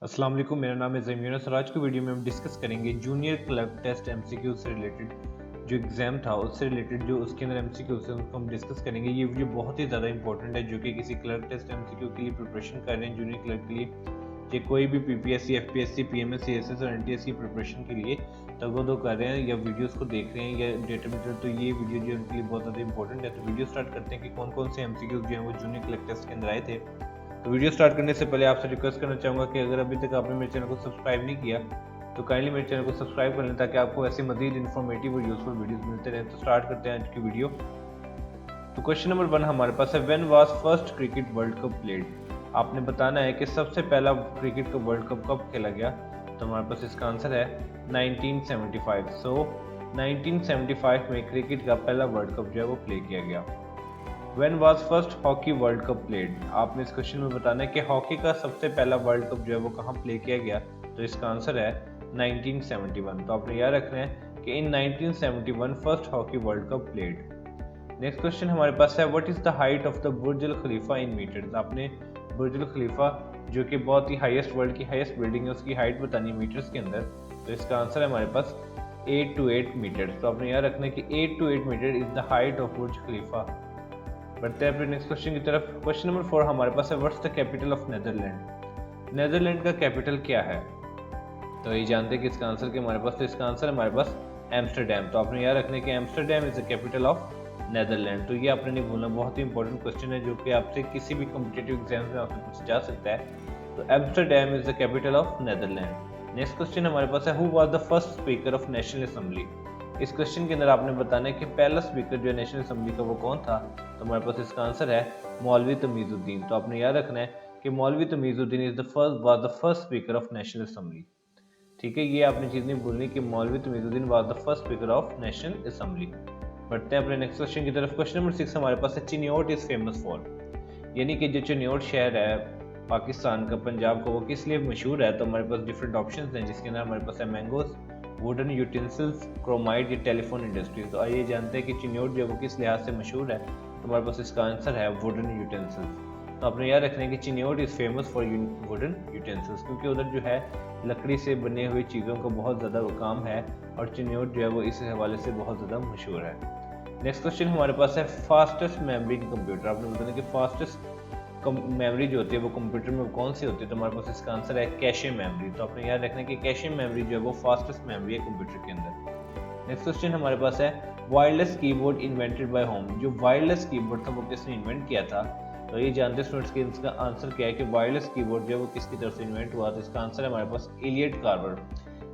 अस्सलाम वालेकुम, मेरा नाम है ज़मीम यूनुस और आज की वीडियो में हम डिस्कस करेंगे जूनियर क्लर्क टेस्ट एमसीक्यू से रिलेटेड जो एग्ज़ाम था उससे रिलेटेड जो उसके अंदर एमसीक्यू से उसको हम डिस्कस करेंगे। ये वीडियो बहुत ही ज़्यादा इंपॉर्टेंट है जो कि किसी क्लर्क टेस्ट एमसीक्यू के लिए प्रिपरेशन कर रहे हैं जूनियर क्लर्क के लिए, कि कोई भी पीपीएससी, एफपीएससी, पीएमएस, सीएसएस और एनटीएस की प्रिपरेशन के लिए तगोदो कर रहे हैं या वीडियोस को देख रहे हैं या डेटा मीटर, तो ये वीडियो जो है उनके लिए बहुत ज़्यादा इंपॉर्टेंट है। तो वीडियो स्टार्ट करते हैं कि कौन कौन से एमसीक्यू जो है वो जूनियर क्लर्क टेस्ट के अंदर आए थे। तो वीडियो स्टार्ट करने से पहले आपसे रिक्वेस्ट करना चाहूँगा कि अगर अभी तक आपने मेरे चैनल को सब्सक्राइब नहीं किया तो काइंडली मेरे चैनल को सब्सक्राइब कर लें ताकि आपको ऐसे मज़ीद इन्फॉर्मेटिव और यूजफुल वीडियोस मिलते रहें। तो स्टार्ट करते हैं आज की वीडियो। तो क्वेश्चन नंबर 1 हमारे पास है, when was first cricket world cup played. आपने बताना है कि सबसे पहला क्रिकेट का वर्ल्ड कप कब खेला गया। तो हमारे पास इसका आंसर है 1975। सो 1975 में क्रिकेट का पहला वर्ल्ड कप जो है वो प्ले किया गया। When was first hockey world cup played. आपने इस क्वेश्चन में बताना है कि हॉकी का सबसे पहला वर्ल्ड कप जो है वो कहाँ प्ले किया गया। तो इसका आंसर है 1971। तो आपने याद रखना है कि in 1971 first hockey world cup played. Next question हमारे पास है, what is the height of the Burj Al Khalifa in metres. आपने बुर्ज अल खलीफा जो कि बहुत ही हाईएस्ट वर्ल्ड की हाईएस्ट बिल्डिंग है उसकी हाइट बतानी है मीटर्स के अंदर। तो इसका आंसर है हमारे पास 8 to 8 मीटर्स। तो आपने याद रखना है कि 8 to 8 metre is the height of Burj Khalifa. बढ़ते हैं अपने नेक्स्ट क्वेश्चन की तरफ। क्वेश्चन नंबर 4 हमारे पास है, what's the capital of Netherland. Netherland का कैपिटल क्या है। तो ये जानते हैं कि इसका आंसर क्या हमारे पास। तो इसका आंसर है हमारे पास एम्स्टरडैम। तो आपने याद रखना है कि Amsterdam is the capital of Netherland. तो ये आपने नहीं भूलना, बहुत ही इंपॉर्टेंट क्वेश्चन है जो कि आपसे किसी भी कॉम्पिटेटिव एग्जाम में आपसे पूछा जा सकता है। तो Amsterdam is the capital of Netherland. Next question हमारे पास है, who was the first speaker of national assembly. इस क्वेश्चन के अंदर आपने बताना है कि पहला स्पीकर जो है नेशनल असेंबली का वो कौन था। तो हमारे पास इसका आंसर है मौलवी तमीजुद्दीन। तो आपने याद रखना है कि मौलवी Tamizuddin is the first was the first speaker of national assembly. ठीक है, ये आपने चीज़ नहीं भूलनी कि मौलवी Tamizuddin was the first speaker of national assembly. बढ़ते हैं अपने नेक्स्ट क्वेश्चन की तरफ। क्वेश्चन नंबर 6 हमारे पास है, चिन्योट इज फेमस फॉर। यानी कि जो चिन्योट शहर है पाकिस्तान का, पंजाब का, वो किस लिए मशहूर है। तो हमारे पास डिफरेंट ऑप्शंस हैं जिसके अंदर हमारे पास है मैंगोज, वुडन यूटेंसिल्स, क्रोमाइड या टेलीफोन इंडस्ट्री। तो आइए जानते हैं कि चिन्योट जो है वो किस लिहाज से मशहूर है। तो हमारे पास इसका आंसर है वुडन यूटेंसिल्स। तो आपने याद रखना है कि Chiniot is famous for wooden utensils, क्योंकि उधर जो है लकड़ी से बने हुई चीज़ों का बहुत ज़्यादा काम है और चिन्योट जो है वो इस हवाले से बहुत ज़्यादा मशहूर है। नेक्स्ट क्वेश्चन हमारे पास है, फास्टेस्ट मेमोरी इन कंप्यूटर। आपने बताना कि फास्टेस्ट मेमोरी जो होती है वो कंप्यूटर में कौन सी होती है। तो हमारे पास इसका आंसर है कैशे मेमोरी। तो आपने याद रखना है कि कैशे मेमोरी जो है वो फास्टेस्ट मेमोरी है कंप्यूटर के अंदर। नेक्स्ट क्वेश्चन हमारे पास है, wireless keyboard invented by home. जो वायरलेस कीबोर्ड था वो किसने इन्वेंट किया था। तो ये जानते स्टूडेंट्स कि इसका आंसर क्या है कि वायरलेस कीबोर्ड जो है वो किसकी तरफ से इन्वेंट हुआ। तो इसका आंसर है हमारे पास Elliot Carver.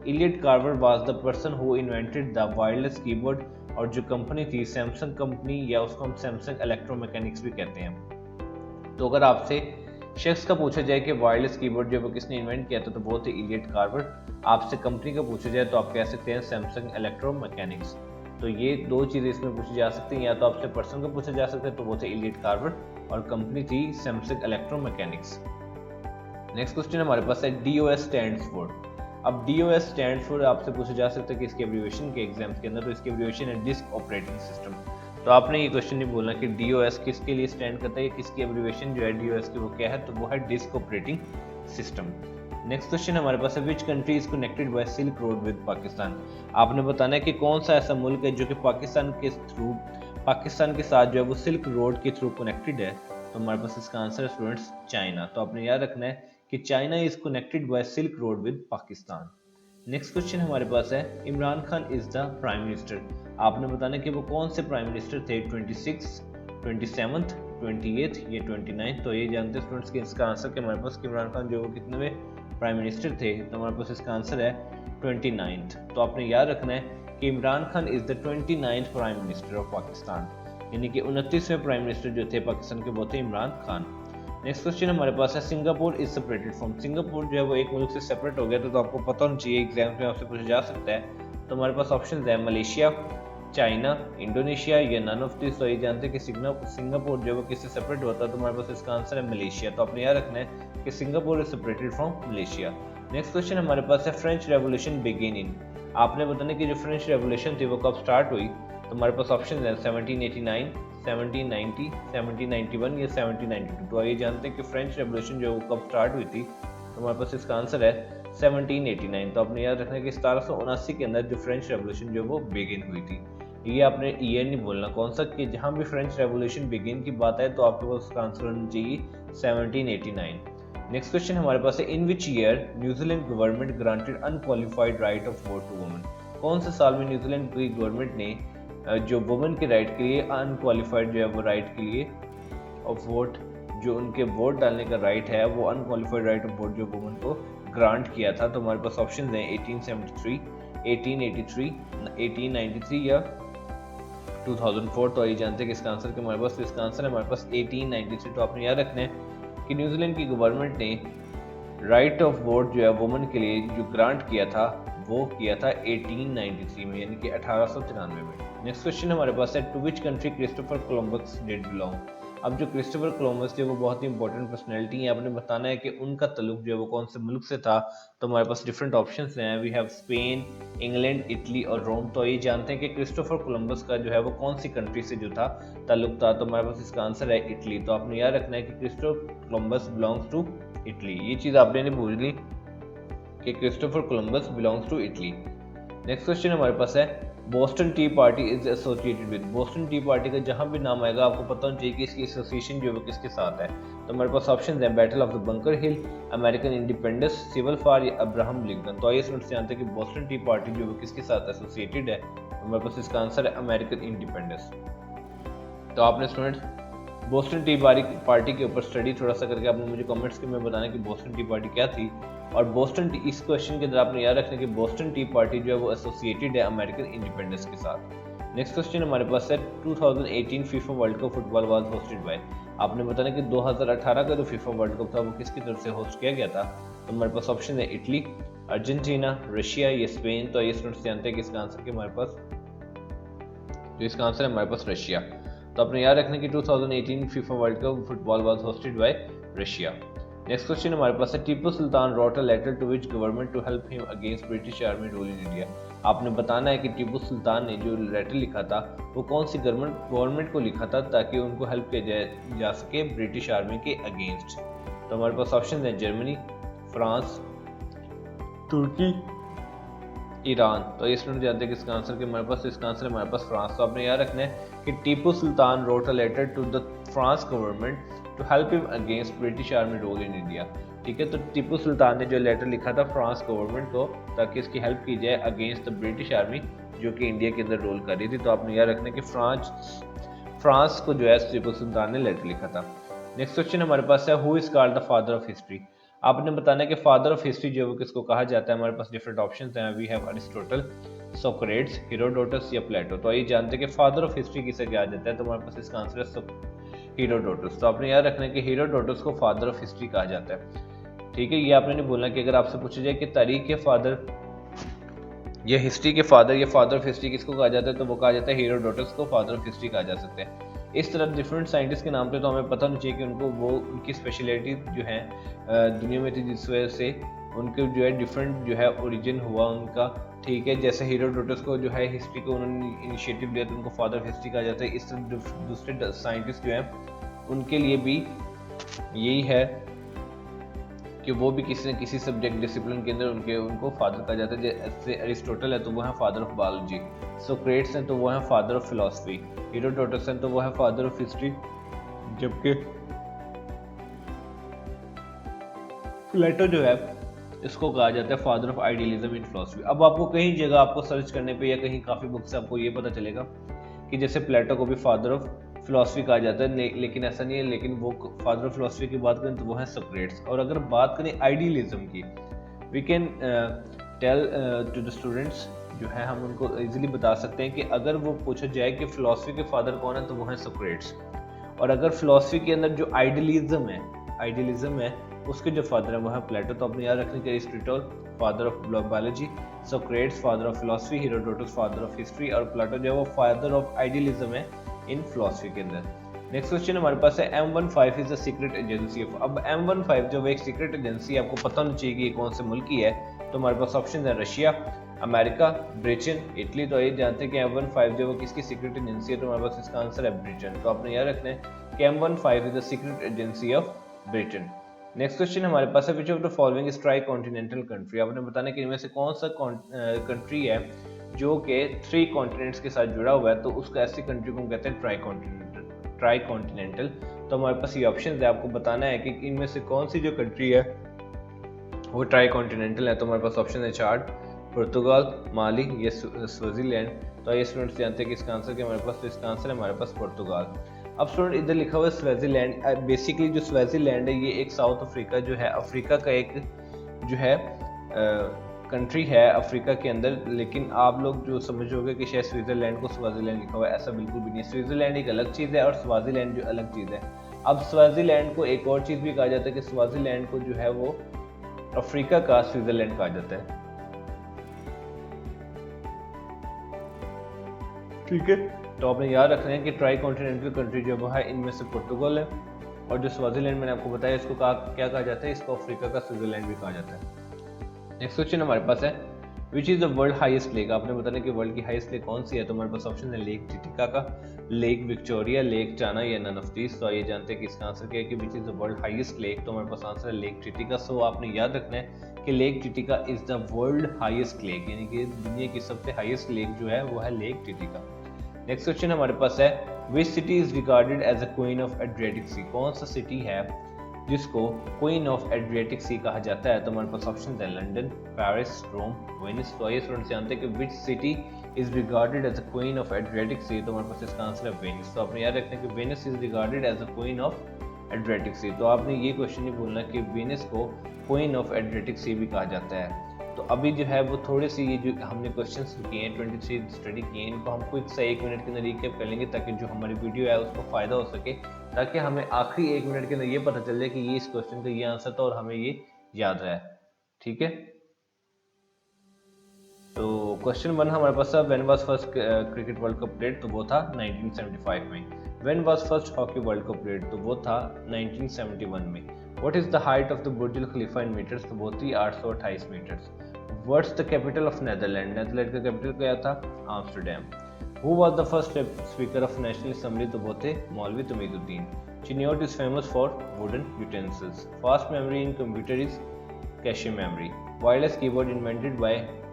Elliot Carver was the person who invented the wireless keyboard. और जो कंपनी थी सैमसंग कंपनी, या उसको हम सैमसंग इलेक्ट्रोमैकेनिक्स भी कहते हैं। तो अगर आपसे शख्स का पूछा जाए कि वायरलेस कीबोर्ड जो है वो किसने इन्वेंट किया था तो वो थे इलियट कार्वर। आपसे कंपनी का पूछा जाए तो आप कह सकते हैं सैमसंग इलेक्ट्रोमैकेनिक्स। तो ये दो चीज़ें इसमें पूछी जा सकती हैं, या तो आपसे पर्सन का पूछा जा सकता है तो वो थे इलियट कार्वर और कंपनी थी सैमसंग इलेक्ट्रोमैकेनिक्स। नेक्स्ट क्वेश्चन हमारे पास है, DOS स्टैंड्स फॉर। अब DOS स्टैंड्स फॉर आपसे पूछा जा सकता है कि इसके एब्रीविएशन के एग्जाम्स के अंदर। तो इसकी एब्रीविएशन है डिस्क ऑपरेटिंग सिस्टम। तो आपने ये क्वेश्चन नहीं बोलना कि DOS किसके लिए स्टैंड करता है, किसकी एब्रीविएशन जो है DOS की वो क्या है। तो वो है disk operating system. Next question हमारे पास है, which country is connected by silk road with Pakistan. आपने बताना है कि कौन सा ऐसा मुल्क है जो कि पाकिस्तान के साथ जो है वो सिल्क रोड के थ्रू कनेक्टेड है। तो हमारे पास इसका आंसर है स्टूडेंट्स चाइना। तो आपने याद रखना है कि China is connected by silk road with Pakistan. Next question हमारे पास है, Imran Khan is the prime minister. आपने बताना कि वो कौन से प्राइम मिनिस्टर थे, 26, 27, 28 या 29। तो ये जानते हैं स्टूडेंट्स कि इसका आंसर कि हमारे पास इमरान खान जो वो कितने प्राइम मिनिस्टर थे। तो हमारे पास इसका आंसर है 29। तो आपने याद रखना है कि Imran Khan is the 29th prime minister of Pakistan, यानी कि 29वें प्राइम मिनिस्टर जो थे पाकिस्तान के वो थे इमरान खान। नेक्स्ट क्वेश्चन हमारे पास है, Singapore is separated from. Singapore जो है वो एक मुल्क से सेपरेट हो गया तो आपको पता होना चाहिए, एग्जाम में आपसे पूछा जा सकता है। तो हमारे पास ऑप्शन है मलेशिया, चाइना, इंडोनेशिया या नन ऑफ दिस। तो ये जानते हैं कि सिंगापुर जो है वो किससे सेपरेट होता है। तो हमारे पास इसका आंसर है मलेशिया। तो आपने याद रखना है कि Singapore is separated from Malaysia. Next question हमारे पास है, फ्रेंच रेवोल्यूशन बिगिन इन। आपने बताना कि जो फ्रेंच रेवोल्यूशन थी वो कब स्टार्ट हुई। तो हमारे पास ऑप्शन है 1789, 1790, 1791 या 1792। तो आइए जानते हैं कि फ्रेंच रेवोल्यूशन जो कब स्टार्ट हुई थी। तो हमारे पास इसका आंसर है 1789। तो आपने याद रखना है कि 1779 के अंदर जो फ्रेंच रेवोल्यूशन जो वो बिगिन हुई थी। ये आपने ईयर नहीं बोलना कौन सा, कि जहाँ भी फ्रेंच रेवोल्यूशन बिगिन की बात है तो आपके पास उसका आंसर होना चाहिए 1789। नेक्स्ट क्वेश्चन हमारे पास है, in which year New Zealand government granted unqualified right of vote to women. कौन से साल में न्यूजीलैंड की गवर्नमेंट ने जो वुमेन के राइट के लिए अनक्वालिफाइड जो है वो राइट के लिए ऑफ वोट, जो उनके वोट डालने का राइट है वो अनक्वालिफाइड राइट ऑफ वोट जो वुमेन को ग्रांट किया था। तो हमारे पास ऑप्शन हैं 1873, 1883, 1893 या 2004। तो आइए जानते हैं कि इसका आंसर क्या हमारे पास, तो इसका आंसर है हमारे पास 1893। तो आपने याद रखना है कि न्यूजीलैंड की गवर्नमेंट ने राइट ऑफ वोट जो है वुमेन के लिए जो ग्रांट किया था वो किया था 1893 में, यानी कि 1893 में। नेक्स्ट क्वेश्चन हमारे पास है, to which country Christopher Columbus did belong. अब जो क्रिस्टोफर कोलंबस जो वो बहुत ही इंपॉर्टेंट पर्सनैलिटी है, आपने बताना है कि उनका ताल्लुक जो है वो कौन से मुल्क से था। तो हमारे पास डिफरेंट ऑप्शंस हैं, we have Spain, England, Italy और रोम। तो ये जानते हैं कि क्रिस्टोफर कोलंबस का जो है वो कौन सी कंट्री से जो था ताल्लुक था। तो हमारे पास इसका आंसर है इटली। तो आपने याद रखना है कि Christopher Columbus belongs to Italy. ये चीज़ आपने नहीं भूल ली कि Christopher Columbus belongs to Italy. Next question हमारे पास है, Boston tea party is associated with. Boston tea party का जहां भी नाम आएगा आपको पता होना चाहिए कि इसकी एसोसिएशन जो है वो किसके साथ है। तो हमारे पास ऑप्शन है, battle of the Bunker Hill, American independence, civil war या अब्राहम लिंकन। तो आइए स्टूडेंट्स जानते हैं कि बोस्टन टी पार्टी जो है किसके साथ एसोसिएटेड है। तो हमारे पास इसका आंसर है अमेरिकन इंडिपेंडेंस। तो आपने स्टूडेंट्स बोस्टन टी पार्टी के ऊपर स्टडी थोड़ा सा करके आपने मुझे कमेंट्स के में बताना कि बोस्टन टी पार्टी क्या थी। और बोस्टन टी, इस क्वेश्चन के अंदर आपने याद रखना कि बोस्टन टी पार्टी जो है वो एसोसिएटेड है अमेरिकन इंडिपेंडेंस के साथ। नेक्स्ट क्वेश्चन हमारे पास है, 2018 FIFA World Cup football was hosted bye. आपने बताना कि 2018 का जो फीफा वर्ल्ड कप था वो किसकी तरफ से होस्ट किया गया था। तो हमारे पास ऑप्शन है इटली, अर्जेंटीना, रशिया या स्पेन। तो ये स्टूडेंट्स जानते हैं कि इसका आंसर क्या हमारे पास, तो इसका आंसर है हमारे पास रशिया। तो आपने याद रखना कि 2018 FIFA World Cup football was hosted by Russia. Next question हमारे पास है, Tipu Sultan wrote a letter to which government to help him against British army rule in India. आपने बताना है कि टीपू सुल्तान ने जो लेटर लिखा था वो कौन सी गवर्नमेंट को लिखा था ताकि उनको हेल्प किया जा सके ब्रिटिश आर्मी के अगेंस्ट। तो हमारे पास ऑप्शन है जर्मनी, फ्रांस, तुर्की, ईरान। तो ये स्टूडेंट जानते हैं कि इसका आंसर कि हमारे पास, इसका आंसर है हमारे पास फ्रांस। तो आपने याद रखना है कि Tipu Sultan wrote a letter to the France government to help him against British army rule in India. ठीक है, तो टीपू सुल्तान ने जो लेटर लिखा था फ्रांस गवर्नमेंट को ताकि इसकी हेल्प की जाए अगेंस्ट द ब्रिटिश आर्मी जो कि इंडिया के अंदर रूल कर रही थी। तो आपने याद रखना है कि फ्रांस को जो है टीपू सुल्तान ने लेटर लिखा था। नेक्स्ट क्वेश्चन हमारे पास है, who is called the father of history. आपने बताना है कि फादर ऑफ हिस्ट्री जो है किसको कहा जाता है। हमारे पास डिफरेंट ऑप्शंस हैं, we have Aristotle, Socrates, Herodotus या प्लेटो। तो आइए जानते हैं कि फादर ऑफ हिस्ट्री किसे कहा जाता है। तो हमारे पास इसका आंसर है हेरोडोटस। तो आपने याद रखना है कि हेरोडोटस को फादर ऑफ हिस्ट्री कहा जाता है। ठीक है, ये आपने नहीं बोलना कि अगर आपसे पूछा जाए कि तारीख के फादर या हिस्ट्री के फादर या फादर ऑफ हिस्ट्री किसको कहा जाता है तो वो कहा जाता है हेरोडोटस को फादर ऑफ हिस्ट्री कहा जा सकता है। इस तरह डिफरेंट साइंटिस्ट के नाम पे तो हमें पता होना चाहिए कि उनको वो उनकी स्पेशलिटी जो है दुनिया में थी जिस वजह से उनके जो है डिफरेंट जो है ओरिजिन हुआ उनका। ठीक है, जैसे हेरोडोटस को जो है हिस्ट्री को उन्होंने इनिशिएटिव लिया तो उनको फादर ऑफ हिस्ट्री कहा जाता है। इस तरह दूसरे साइंटिस्ट जो हैं उनके लिए भी यही है कि वो भी किसी न किसी सब्जेक्ट डिसिप्लिन के अंदर उनको फादर कहा जाता है। जैसे अरिस्टोटल है तो वो है फादर ऑफ बायोलॉजी, सोक्रेट्स हैं तो वो है फादर ऑफ फिलॉसफी, हेरोडोटस हैं तो वो है फादर ऑफ हिस्ट्री, जबकि प्लेटो जो है इसको कहा जाता है father of idealism in philosophy. अब आपको कहीं जगह आपको सर्च करने पे या कहीं काफ़ी बुक से आपको ये पता चलेगा कि जैसे प्लेटो को भी फादर ऑफ फिलॉसफी कहा जाता है, लेकिन ऐसा नहीं है। लेकिन वो फादर ऑफ फिलॉसफी की बात करें तो वो है सोक्रेट्स। और अगर बात करें आइडियलिज्म की, we can tell to the students जो है हम उनको इजीली बता सकते हैं कि अगर वो पूछा जाए कि फिलॉसफी के फादर कौन है तो वो है सोक्रेट्स। और अगर फिलॉसफी के अंदर जो आइडियलिज्म है उसके जो फादर है वो है प्लेटो। तो अपने याद रखने के Aristotle father of biology, Socrates father of philosophy, Herodotus father of history और प्लेटो जो है वो फादर ऑफ आइडियलिज्म है इन फिलॉसफी के अंदर। नेक्स्ट क्वेश्चन हमारे पास है, M15 is a secret agency of. अब M15 जो एक सीक्रेट एजेंसी आपको पता होना चाहिए कि ये कौन से मुल्क की है। तो हमारे पास ऑप्शन है रशिया, अमेरिका, ब्रिटेन, इटली। तो ये जानते हैं कि M15 जो वो किसकी सीक्रेट एजेंसी है। तो हमारे पास इसका आंसर है ब्रिटेन। तो आपने याद रखना है कि M15 is a secret agency of Britain. Next question हमारे पास है, which of the following is try continental country. आपने बताना कि इनमें से कौन सा कंट्री है जो कि 3 कॉन्टिनेंट्स के साथ जुड़ा हुआ है, तो उसको ऐसी कंट्री को हम कहते हैं ट्राई कॉन्टिनेंटल। तो हमारे पास ये ऑप्शन है, आपको बताना है कि इनमें से कौन सी जो कंट्री है वो ट्राई कॉन्टिनेंटल है। तो हमारे पास ऑप्शन है चार्ट, पुर्तगाल, माली, ये स्विट्जरलैंड। तो ये स्टूडेंट्स जानते हैं कि इसका आंसर क्या हमारे पास, तो इसका आंसर है हमारे पास पुर्तगाल। अब स्टूडेंट इधर लिखा हुआ है स्विट्जरलैंड। बेसिकली जो स्विट्जरलैंड है ये एक साउथ अफ्रीका जो है, अफ्रीका का एक जो है कंट्री है अफ्रीका के अंदर। लेकिन आप लोग जो समझोगे कि शायद स्विट्जरलैंड को स्वाजीलैंड लिखा हुआ है, ऐसा बिल्कुल भी नहीं है। स्विट्जरलैंड एक अलग चीज़ है और स्वाजीलैंड जो अलग चीज़ है। अब स्वाजीलैंड को एक और चीज़ भी कहा जाता है कि स्वाजीलैंड को जो है वो अफ्रीका का स्विट्जरलैंड कहा जाता है। ठीक है, तो आपने याद रखना है कि ट्राई कॉन्टिनेंटल कंट्री जो वो है इनमें से पुर्तगाल है, और जो स्वाजीलैंड मैंने आपको बताया इसको क्या कहा जाता है, इसको अफ्रीका का स्विट्जरलैंड भी कहा जाता है। नेक्स्ट क्वेश्चन हमारे पास है, which is the world highest lake. आपने बताना कि वर्ल्ड की हाईएस्ट लेक कौन सी है। तो हमारे पास ऑप्शन है Lake Titicaca, Lake Victoria, Lake Tana या नन ऑफ दीस। तो आइए जानते हैं कि इसका आंसर क्या है कि which is the world highest lake. तो हमारे पास आंसर है लेक टिटिका। सो आपने याद रखना है कि Lake Titicaca is the world highest lake, यानी कि दुनिया की सबसे हाईएस्ट लेक जो है वो है लेक टिटिका। नेक्स्ट क्वेश्चन हमारे पास है, which city is regarded as a queen of Adriatic sea. कौन सा सिटी है जिसको क्वीन ऑफ एड्रियाटिक सी कहा जाता है। तो हमारे पास ऑप्शन है लंदन, पेरिस, रोम, वेनिस। तो आइए स्टूडेंट्स जानते हैं कि which city is regarded as a queen of Adriatic sea. तो हमारे पास इसका आंसर है वेनिस। तो आपने याद रखना है कि Venice is regarded as a queen of Adriatic sea. तो आपने ये क्वेश्चन नहीं भूलना कि वेनिस को क्वीन ऑफ एड्रियाटिक सी भी कहा जाता है। तो अभी जो है वो थोड़े से ये जो हमने क्वेश्चंस किए हैं 23 स्टडी किए हैं, इनको हम क्विक से 1 मिनट के अंदर रिकैप कर लेंगे ताकि जो हमारी वीडियो है उसको फ़ायदा हो सके, ताकि हमें आखिरी 1 मिनट के अंदर ये पता चल जाए कि ये इस क्वेश्चन का ये आंसर था और हमें ये याद रहा है। ठीक है, तो क्वेश्चन 1 हमारे पास था, when was first cricket world cup played. तो वो था 1975 में। When was first hockey world cup played. तो वो था 1971 में। What is the height of the Burj Al Khalifa in metres. तो वो थी 828 metres. What's the capital of Netherland. Netherland का कैपिटल क्या था, Amsterdam. Who was the first speaker of national assembly. तो वो थे Maulvi Tamizuddin. Chiniot is famous for wooden utensils. Fast memory in computer is cache memory. Wireless keyboard invented by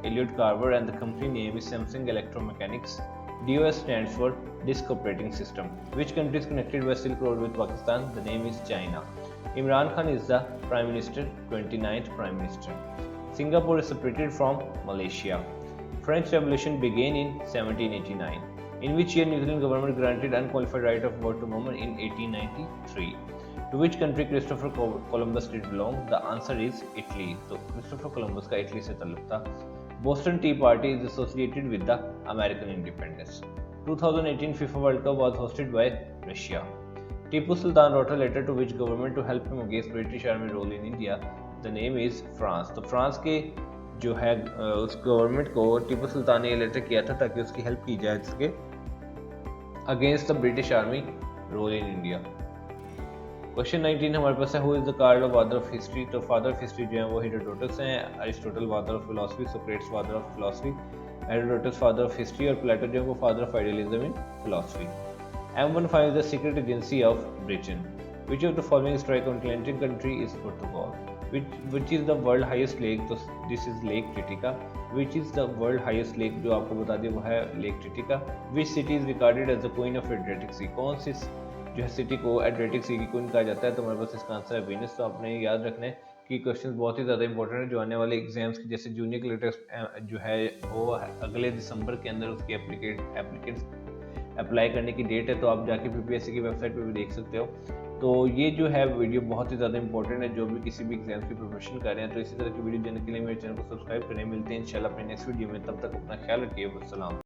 Elliot Carver and the company name is Samsung Electromechanics. DOS stands for Disk Operating System. Which country is connected by Silk Road with Pakistan? The name is China. Imran Khan is the Prime Minister, 29th Prime Minister. Singapore is separated from Malaysia. French Revolution began in 1789. In which year New Zealand government granted unqualified right of vote to women in 1893? To which country Christopher Columbus did belong? The answer is Italy. तो Christopher Columbus का Italy से ताल्लुक था। Boston tea party is associated with the American independence. 2018 FIFA World Cup was hosted by Russia. Tipu Sultan wrote a letter to which government to help him against British army rule in India? The name is France. तो France के जो है उस government को टीपू सुल्तान ने ये letter किया था ताकि उसकी हेल्प की जाए इसके against the British army rule in India. Question 19 हमारे पास है, who is the called of father of history. तो फादर ऑफ हिस्ट्री जो है वो हेरोडोटस हैं, Aristotle father of philosophy, Socrates father of philosophy, Herodotus father of history और Plato जो है वो father of idealism in philosophy. M15 is the secret agency of Britain. Which of the following is tricontinental country is Portugal? Which is the world highest lake? तो this is Lake Titicaca. Which is the world highest lake? जो आपको बता दिया वो है Lake Titicaca. Which city is regarded as the queen of Adriatic Sea? कौन सी जो है सिटी को एड्रियाटिक सी की क्वीन कहा जाता है। तो हमारे पास इसका आंसर है वेनिस। तो आपने याद रखना है कि क्वेश्चन बहुत ही ज़्यादा इंपॉर्टेंट है जो आने वाले एग्जाम्स की, जैसे जूनियर क्लर्क टेस्ट जो है वो अगले दिसंबर के अंदर उसकी एप्लीकेंट्स अप्लाई करने की डेट है। तो आप जाके पीपीएससी की वेबसाइट पर भी देख सकते हो। तो ये जो है वीडियो बहुत ही ज़्यादा इंपॉर्टेंट है जो भी किसी भी एग्जाम्स की प्रिपरेशन कर रहे हैं। तो इसी तरह की वीडियो जानने के लिए मेरे चैनल को सब्सक्राइब करें। मिलते हैं इंशाल्लाह अपने नेक्स्ट वीडियो में, तब तक अपना ख्याल रखिए। अस्सलाम।